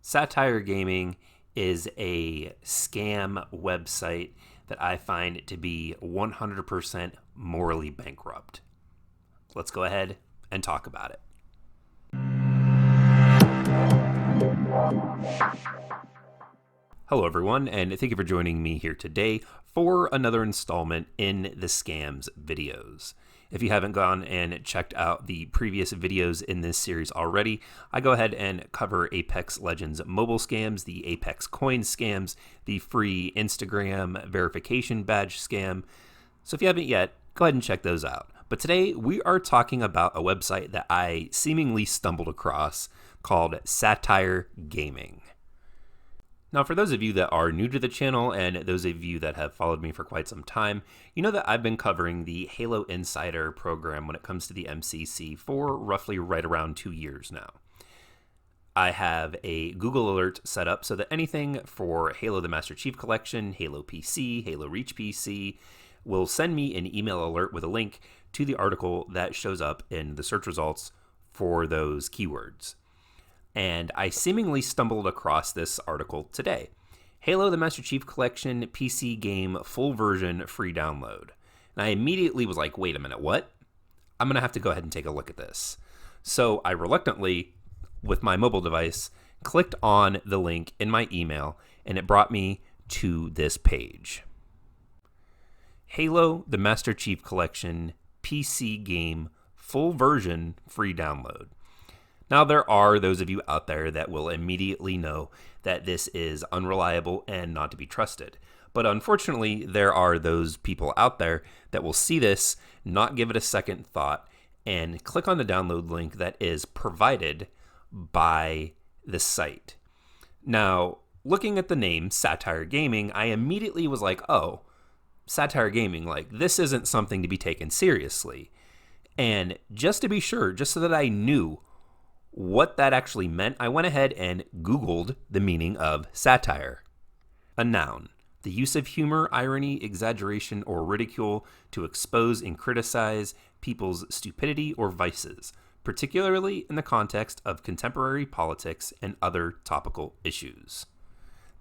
Satire Gaming is a scam website that I find to be 100% morally bankrupt. Let's go ahead and talk about it. Hello, everyone, and thank you for joining me here today for another installment in the Scams videos. If you haven't gone and checked out the previous videos in this series already, I go ahead and cover Apex Legends mobile scams, the Apex coin scams, the free Instagram verification badge scam. So if you haven't yet, go ahead and check those out. But today we are talking about a website that I seemingly stumbled across called Satire Gaming. Now, for those of you that are new to the channel and those of you that have followed me for quite some time, you know that I've been covering the Halo Insider program when it comes to the MCC for roughly right around 2 years now. I have a Google alert set up so that anything for Halo the Master Chief Collection, Halo PC, Halo Reach PC will send me an email alert with a link to the article that shows up in the search results for those keywords. And I seemingly stumbled across this article today. Halo the Master Chief Collection PC game full version free download. And I immediately was like, wait a minute, what? I'm going to have to go ahead and take a look at this. So I reluctantly, with my mobile device, clicked on the link in my email, and it brought me to this page. Halo the Master Chief Collection PC game full version free download. Now, there are those of you out there that will immediately know that this is unreliable and not to be trusted. But unfortunately, there are those people out there that will see this, not give it a second thought, and click on the download link that is provided by the site. Now, looking at the name Satire Gaming, I immediately was like, oh, Satire Gaming, like this isn't something to be taken seriously. And just to be sure, just so that I knew what that actually meant, I went ahead and Googled the meaning of satire. A noun, the use of humor, irony, exaggeration, or ridicule to expose and criticize people's stupidity or vices, particularly in the context of contemporary politics and other topical issues.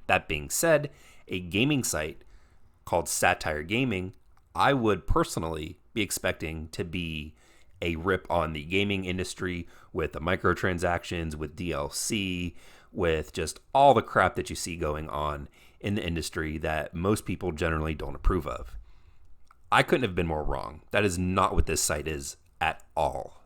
That being said, a gaming site called Satire Gaming, I would personally be expecting to be a rip on the gaming industry with the microtransactions, with DLC, with just all the crap that you see going on in the industry that most people generally don't approve of. I couldn't have been more wrong. That is not what this site is at all.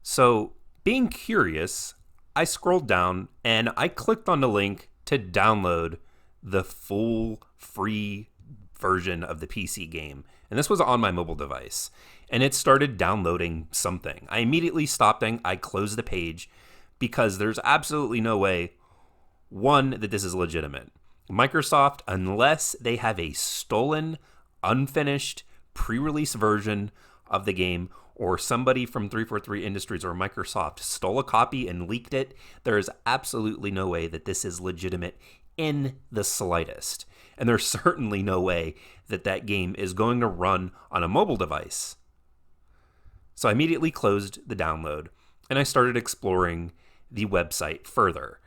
So, being curious, I scrolled down and I clicked on the link to download the full free version of the PC game. And this was on my mobile device. And it started downloading something. I immediately stopped and I closed the page because there's absolutely no way, one, that this is legitimate. Microsoft, unless they have a stolen, unfinished, pre-release version of the game, or somebody from 343 Industries or Microsoft stole a copy and leaked it, there is absolutely no way that this is legitimate in the slightest. And there's certainly no way that that game is going to run on a mobile device. So I immediately closed the download and I started exploring the website further.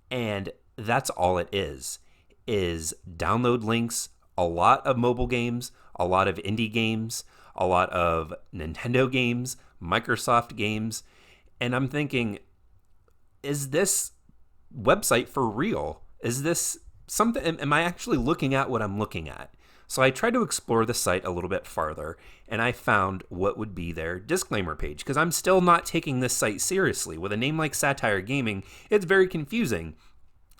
And that's all it is download links, a lot of mobile games, a lot of indie games, a lot of Nintendo games, Microsoft games. And I'm thinking, is this website for real? Is this something? Am I actually looking at what I'm looking at? So I tried to explore the site a little bit farther, and I found what would be their disclaimer page, because I'm still not taking this site seriously. With a name like Satire Gaming, it's very confusing,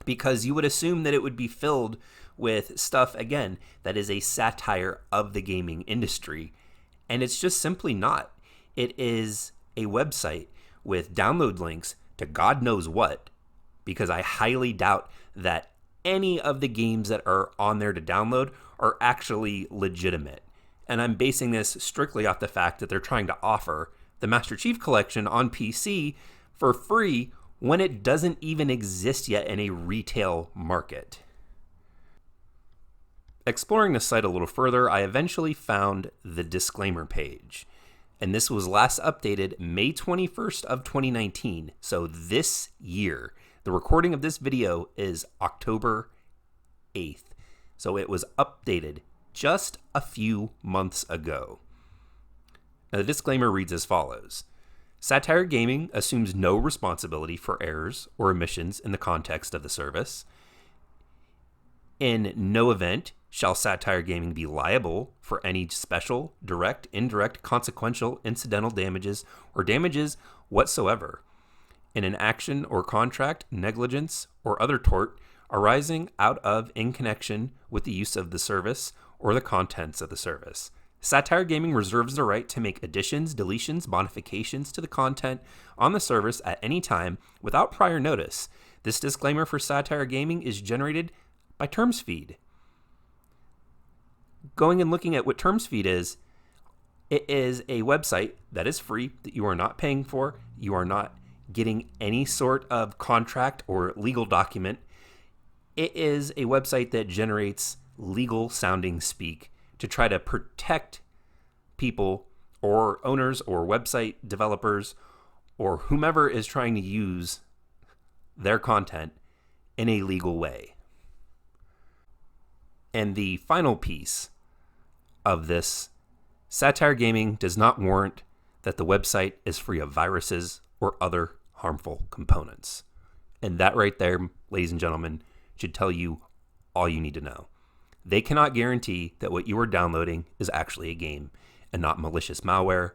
because you would assume that it would be filled with stuff, again, that is a satire of the gaming industry, and it's just simply not. It is a website with download links to God knows what, because I highly doubt that any of the games that are on there to download are actually legitimate. And I'm basing this strictly off the fact that they're trying to offer the Master Chief Collection on PC for free when it doesn't even exist yet in a retail market. Exploring the site a little further, I eventually found the disclaimer page. And this was last updated May 21st of 2019, so this year. The recording of this video is October 8th, so it was updated just a few months ago. Now, the disclaimer reads as follows. Satire Gaming assumes no responsibility for errors or omissions in the context of the service. In no event shall Satire Gaming be liable for any special, direct, indirect, consequential, incidental damages, or damages whatsoever in an action or contract, negligence, or other tort arising out of in connection with the use of the service or the contents of the service. Satire Gaming reserves the right to make additions, deletions, modifications to the content on the service at any time without prior notice. This disclaimer for Satire Gaming is generated by TermsFeed. Going and looking at what TermsFeed is, it is a website that is free, that you are not paying for. You are not getting any sort of contract or legal document. It is a website that generates legal sounding speak to try to protect people or owners or website developers or whomever is trying to use their content in a legal way. And the final piece of this, Satire Gaming does not warrant that the website is free of viruses or other harmful components. And that right there, ladies and gentlemen, should tell you all you need to know. They cannot guarantee that what you are downloading is actually a game and not malicious malware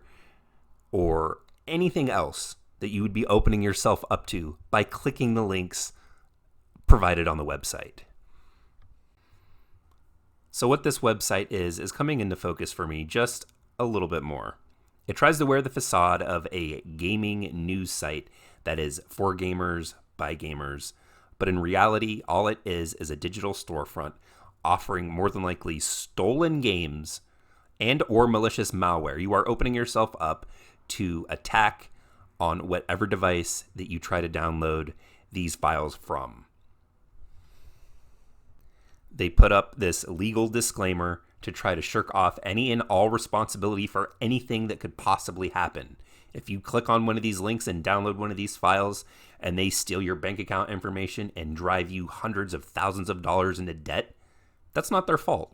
or anything else that you would be opening yourself up to by clicking the links provided on the website. So what this website is coming into focus for me just a little bit more. It tries to wear the facade of a gaming news site that is for gamers by gamers, but in reality, all it is a digital storefront offering more than likely stolen games and or malicious malware. You are opening yourself up to attack on whatever device that you try to download these files from. They put up this legal disclaimer to try to shirk off any and all responsibility for anything that could possibly happen. If you click on one of these links and download one of these files and they steal your bank account information and drive you hundreds of thousands of dollars into debt, that's not their fault,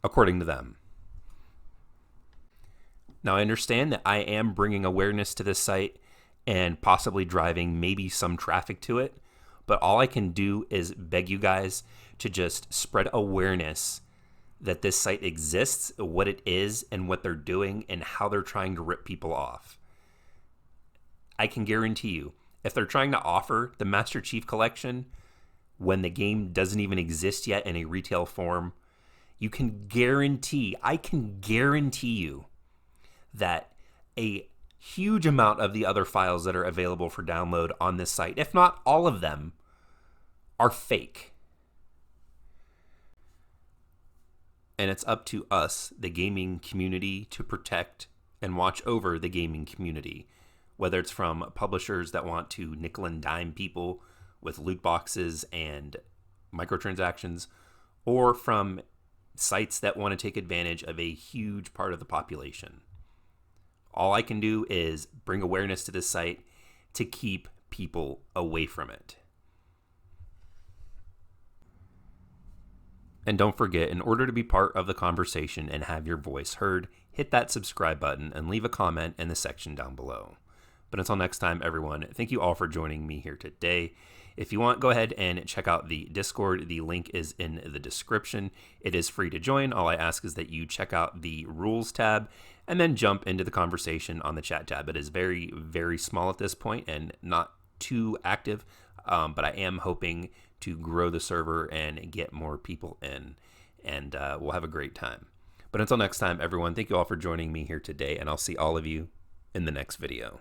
according to them. Now, I understand that I am bringing awareness to this site and possibly driving maybe some traffic to it, but all I can do is beg you guys to just spread awareness that this site exists, what it is, and what they're doing, and how they're trying to rip people off. I can guarantee you, if they're trying to offer the Master Chief Collection when the game doesn't even exist yet in a retail form, I can guarantee you that a huge amount of the other files that are available for download on this site, if not all of them, are fake. And it's up to us, the gaming community, to protect and watch over the gaming community, whether it's from publishers that want to nickel and dime people with loot boxes and microtransactions, or from sites that want to take advantage of a huge part of the population. All I can do is bring awareness to this site to keep people away from it. And don't forget, in order to be part of the conversation and have your voice heard, hit that subscribe button and leave a comment in the section down below. But until next time, everyone, thank you all for joining me here today. If you want, go ahead and check out the Discord. The link is in the description. It is free to join. All I ask is that you check out the rules tab and then jump into the conversation on the chat tab. It is very, very small at this point and not too active, but I am hoping to grow the server and get more people in, and we'll have a great time. But until next time, everyone, thank you all for joining me here today, and I'll see all of you in the next video.